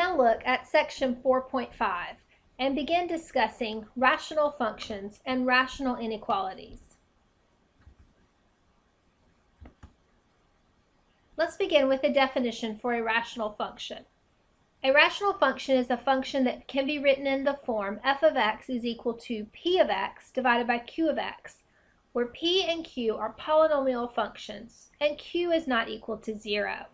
now look at section 4.5 and begin discussing rational functions and rational inequalities. Let's begin with a definition for a rational function. A rational function is a function that can be written in the form f of x is equal to p of x divided by q of x, where p and q are polynomial functions and q is not equal to 0.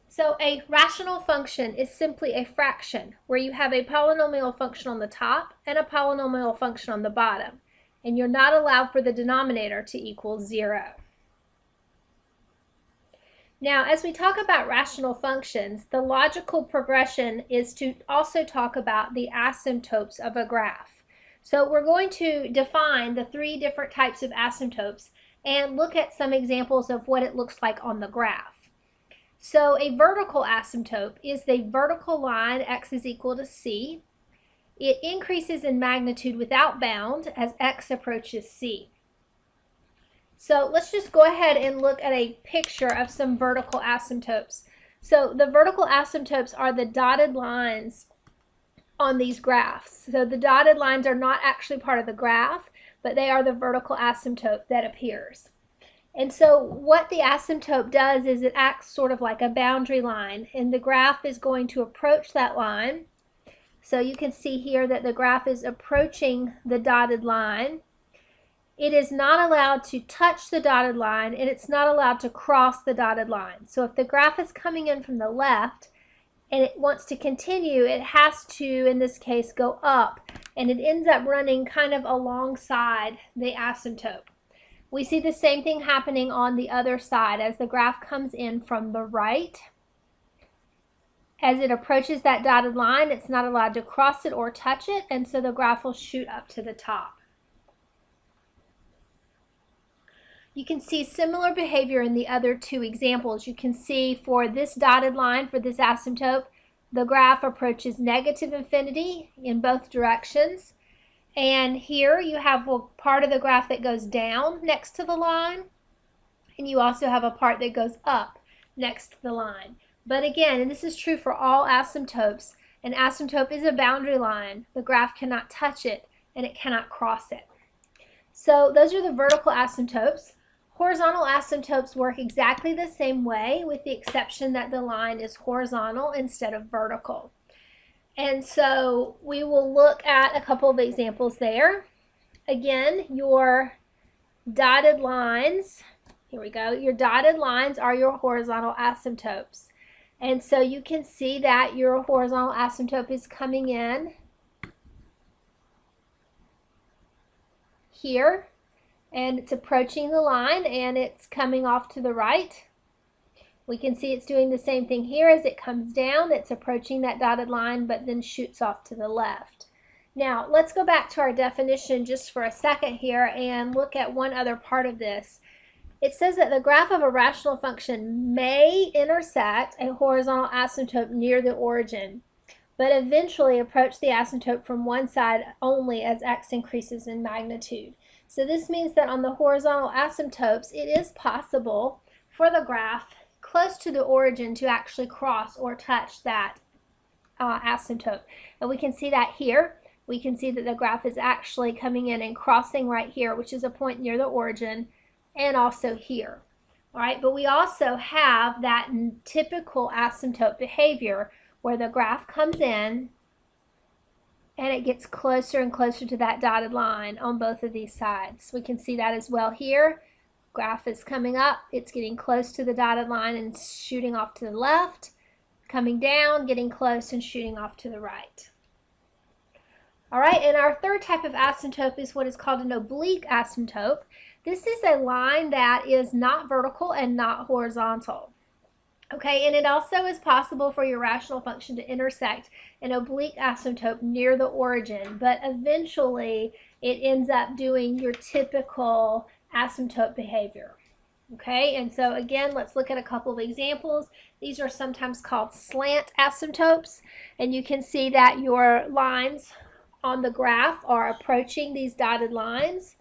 So a rational function is simply a fraction where you have a polynomial function on the top and a polynomial function on the bottom, and you're not allowed for the denominator to equal 0. Now, as we talk about rational functions, the logical progression is to also talk about the asymptotes of a graph. So we're going to define the 3 different types of asymptotes and look at some examples of what it looks like on the graph. So a vertical asymptote is the vertical line x is equal to c. It increases in magnitude without bound as x approaches c. So let's just go ahead and look at a picture of some vertical asymptotes. So the vertical asymptotes are the dotted lines on these graphs. So the dotted lines are not actually part of the graph, but they are the vertical asymptote that appears. And so what the asymptote does is it acts sort of like a boundary line, and the graph is going to approach that line. So you can see here that the graph is approaching the dotted line. It is not allowed to touch the dotted line, and it's not allowed to cross the dotted line. So if the graph is coming in from the left and it wants to continue, it has to, in this case, go up, and it ends up running kind of alongside the asymptote. We see the same thing happening on the other side as the graph comes in from the right. As it approaches that dotted line, it's not allowed to cross it or touch it, and so the graph will shoot up to the top. You can see similar behavior in the other 2 examples. You can see for this dotted line, for this asymptote, the graph approaches negative infinity in both directions. And here you have a part of the graph that goes down next to the line, and you also have a part that goes up next to the line. But again, and this is true for all asymptotes, an asymptote is a boundary line. The graph cannot touch it, and it cannot cross it. So those are the vertical asymptotes. Horizontal asymptotes work exactly the same way, with the exception that the line is horizontal instead of vertical. And so we will look at a couple of examples there. Again, your dotted lines, here we go, your dotted lines are your horizontal asymptotes. And so you can see that your horizontal asymptote is coming in here, and it's approaching the line, and it's coming off to the right. We can see it's doing the same thing here. As it comes down, it's approaching that dotted line, but then shoots off to the left. Now, let's go back to our definition just for a second here and look at one other part of this. It says that the graph of a rational function may intersect a horizontal asymptote near the origin, but eventually approach the asymptote from one side only as x increases in magnitude. So this means that on the horizontal asymptotes, it is possible for the graph close to the origin to actually cross or touch that asymptote. And we can see that here. We can see that the graph is actually coming in and crossing right here, which is a point near the origin, and also here. All right, but we also have that typical asymptote behavior where the graph comes in and it gets closer and closer to that dotted line on both of these sides. We can see that as well here. Graph is coming up, it's getting close to the dotted line and shooting off to the left, coming down, getting close and shooting off to the right. All right, and our third type of asymptote is what is called an oblique asymptote. This is a line that is not vertical and not horizontal. Okay, and it also is possible for your rational function to intersect an oblique asymptote near the origin, but eventually it ends up doing your typical asymptote behavior. Okay, and so again, let's look at a couple of examples. These are sometimes called slant asymptotes, and you can see that your lines on the graph are approaching these dotted lines,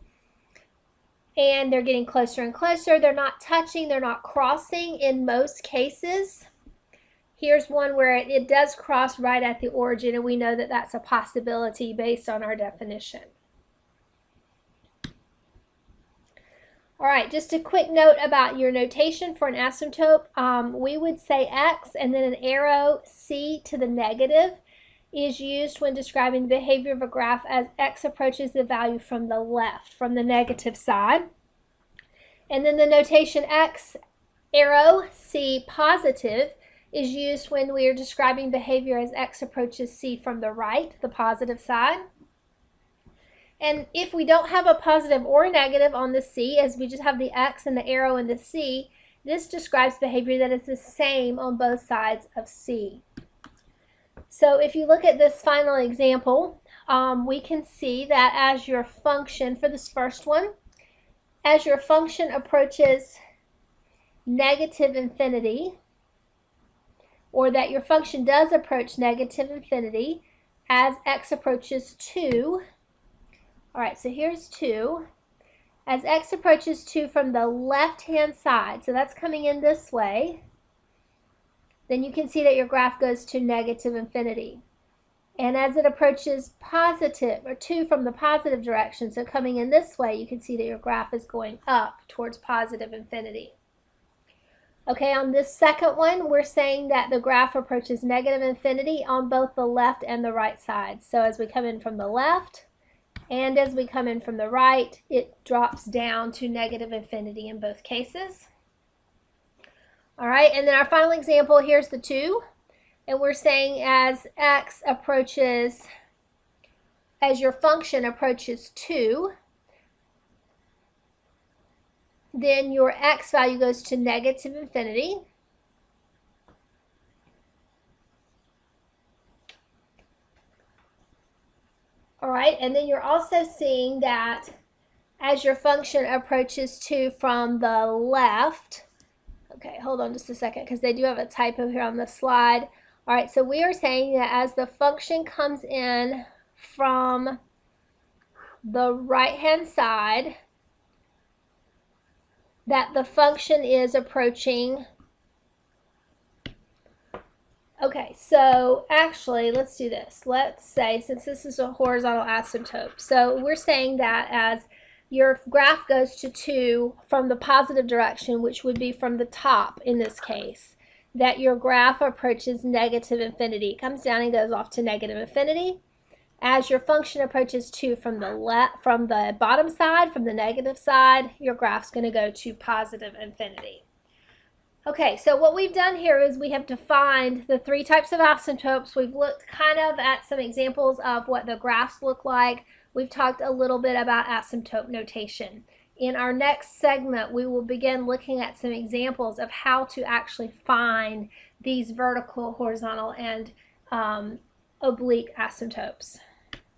and they're getting closer and closer. They're not touching, they're not crossing in most cases. Here's one where it does cross right at the origin, and we know that that's a possibility based on our definition. All right, just a quick note about your notation for an asymptote. We would say X and then an arrow C to the negative is used when describing the behavior of a graph as X approaches the value from the left, from the negative side. And then the notation X, arrow C positive, is used when we are describing behavior as X approaches C from the right, the positive side. And if we don't have a positive or negative on the C, as we just have the X and the arrow and the C, this describes behavior that is the same on both sides of C. So if you look at this final example, we can see that as your function, for this first one, as your function approaches negative infinity, or that your function does approach negative infinity as X approaches 2. All right, so here's 2. As X approaches 2 from the left-hand side, so that's coming in this way, then you can see that your graph goes to negative infinity. And as it approaches positive, or 2 from the positive direction, so coming in this way, you can see that your graph is going up towards positive infinity. Okay, on this second one, we're saying that the graph approaches negative infinity on both the left and the right side. So as we come in from the left, and as we come in from the right, it drops down to negative infinity in both cases. All right, and then our final example, here's the 2. And we're saying as X approaches, as your function approaches 2, then your X value goes to negative infinity. All right, and then you're also seeing that as your function approaches 2 from the left, okay, hold on just a second because they do have a typo here on the slide. All right, so we are saying that as the function comes in from the right-hand side, that the function is approaching. Okay, so actually, let's do this. Let's say, since this is a horizontal asymptote, so we're saying that as your graph goes to 2 from the positive direction, which would be from the top in this case, that your graph approaches negative infinity. It comes down and goes off to negative infinity. As your function approaches 2 from the bottom side, from the negative side, your graph's going to go to positive infinity. Okay, so what we've done here is we have defined the 3 types of asymptotes. We've looked kind of at some examples of what the graphs look like. We've talked a little bit about asymptote notation. In our next segment, we will begin looking at some examples of how to actually find these vertical, horizontal, and oblique asymptotes.